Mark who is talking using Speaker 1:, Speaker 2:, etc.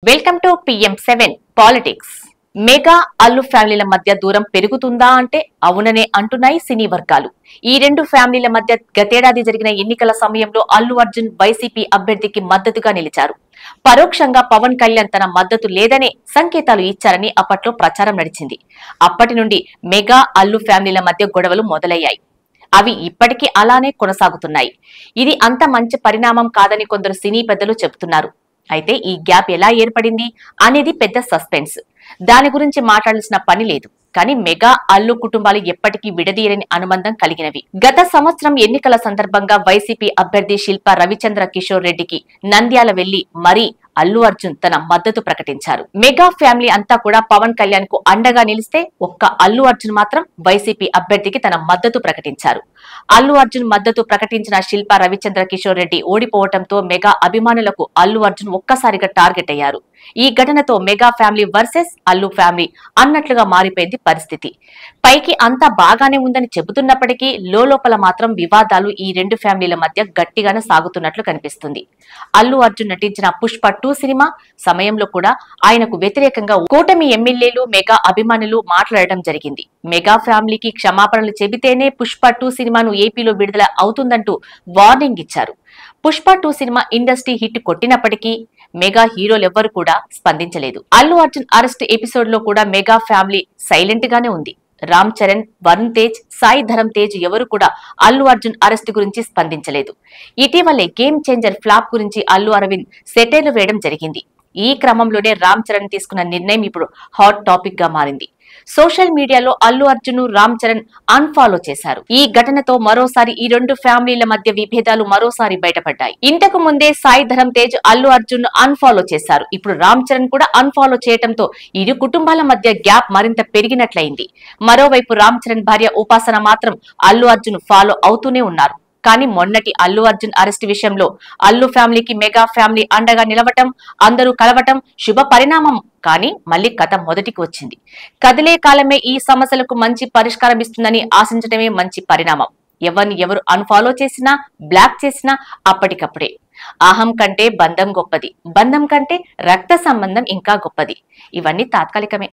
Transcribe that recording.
Speaker 1: Welcome to PM7 politics. Mega Allu ఫ్యామిలీల మధ్య దూరం పెరుగుతుందా అంటే అవుననే అంటున్నాయి సినీ వర్గాలు. ఈ రెండు ఫ్యామిలీల మధ్య గతేడాది జరిగిన ఎన్నికల సమయంలో అల్లు అర్జున్ వైసీపీ అభ్యర్థికి మద్దతుగా నిలిచారు. పరోక్షంగా పవన్ కళ్యాణ్ తన మద్దతు లేదనే సంకేతాలు ఇచ్చారని అప్పట్లో ప్రచారం నడిచింది. అప్పటి నుండి మెగా అల్లు ఫ్యామిలీల మధ్య గొడవలు మొదలయ్యాయి. అవి ఇప్పటికీ అలానే కొనసాగుతున్నాయి. ఇది అంత మంచి పరిణామం కాదని కొందరు సినీ పెద్దలు చెబుతున్నారు. అయితే ఈ గ్యాప్ ఎలా ఏర్పడింది అనేది పెద్ద సస్పెన్స్. దాని గురించి మాట్లాడాల్సిన పని లేదు. కానీ మెగా అల్లు కుటుంబాలు ఎప్పటికీ విడదీయని అనుబంధం కలిగినవి. గత సంవత్సరం ఎన్నికల సందర్భంగా వైసీపీ అభ్యర్థి శిల్పా రవిచంద్ర కిషోర్ రెడ్డికి నంద్యాల వెళ్లి మరీ అల్లు అర్జున్ తన మద్దతు ప్రకటించారు. మెగా ఫ్యామిలీ అంతా కూడా పవన్ కళ్యాణ్ కు అండగా నిలిస్తే ఒక్క అల్లు అర్జున్ మాత్రం వైసీపీ అభ్యర్థికి తన మద్దతు ప్రకటించారు. అల్లు అర్జున్ మద్దతు ప్రకటించిన శిల్పా రవిచంద్ర కిషోర్ రెడ్డి ఓడిపోవడంతో మెగా అభిమానులకు అల్లు అర్జున్ ఒక్కసారిగా టార్గెట్ అయ్యారు. ఈ ఘటనతో mega family versus Allu family అన్నట్లుగా మారిపోయింది పరిస్థితి. పైకి అంతా బాగానే ఉందని చెబుతున్నప్పటికీ లోపల మాత్రం వివాదాలు ఈ రెండు ఫ్యామిలీల మధ్య గట్టిగానే సాగుతున్నట్లు కనిపిస్తుంది. అల్లు అర్జున్ నటించిన పుష్ప 2 సినిమా సమయంలో కూడా ఆయనకు వ్యతిరేకంగా కూటమి ఎమ్మెల్యేలు మెగా అభిమానులు మాట్లాడటం జరిగింది. మెగా ఫ్యామిలీకి క్షమాపణలు చెబితేనే పుష్ప 2 సినిమాను ఏపీలో విడుదల అవుతుందంటూ వార్నింగ్ ఇచ్చారు. పుష్ప 2 సినిమా ఇండస్ట్రీ హిట్ కొట్టినప్పటికీ మెగా హీరోలెవ్వరూ కూడా స్పందించలేదు. అల్లు అర్జున్ అరెస్ట్ ఎపిసోడ్ లో కూడా మెగా ఫ్యామిలీ సైలెంట్ గానే ఉంది. రామ్ చరణ్, వరుణ్ తేజ్, సాయి ధరమ్ తేజ్ ఎవరు కూడా అల్లు అర్జున్ అరెస్ట్ గురించి స్పందించలేదు. ఇటీవలే గేమ్ చేంజర్ ఫ్లాప్ గురించి అల్లు అరవింద్ సెటైర్లు వేయడం జరిగింది. ఈ క్రమంలోనే రామ్ చరణ్ తీసుకున్న నిర్ణయం ఇప్పుడు హాట్ టాపిక్ గా మారింది. సోషల్ మీడియాలో అల్లు అర్జున్, రామ్ చరణ్ అన్ఫాలో చేశారు. ఈ ఘటనతో మరోసారి ఈ రెండు ఫ్యామిలీల మధ్య విభేదాలు మరోసారి బయటపడ్డాయి. ఇంతకు ముందే సాయి ధరమ్ తేజ్ అల్లు అర్జున్ అన్ఫాలో చేశారు. ఇప్పుడు రామ్ చరణ్ కూడా అన్ఫాలో చేయడంతో ఇరు కుటుంబాల మధ్య గ్యాప్ మరింత పెరిగినట్లయింది. మరోవైపు రామ్ చరణ్ భార్య ఉపాసన మాత్రం అల్లు అర్జున్ ఫాలో అవుతూనే ఉన్నారు. కానీ మొన్నటి అల్లు అర్జున్ అరెస్ట్ విషయంలో అల్లు ఫ్యామిలీకి మెగా ఫ్యామిలీ అండగా నిలవటం, అందరూ కలవటం శుభ పరిణామం. కానీ మళ్లీ కథ మొదటికి వచ్చింది. కదిలే కాలమే ఈ సమస్యలకు మంచి పరిష్కారం ఇస్తుందని ఆశించడమే మంచి పరిణామం. ఎవరిని ఎవరు అన్ఫాలో చేసినా, బ్లాక్ చేసినా అప్పటికప్పుడే. అహం కంటే బంధం గొప్పది, బంధం కంటే రక్త సంబంధం ఇంకా గొప్పది. ఇవన్నీ తాత్కాలికమే.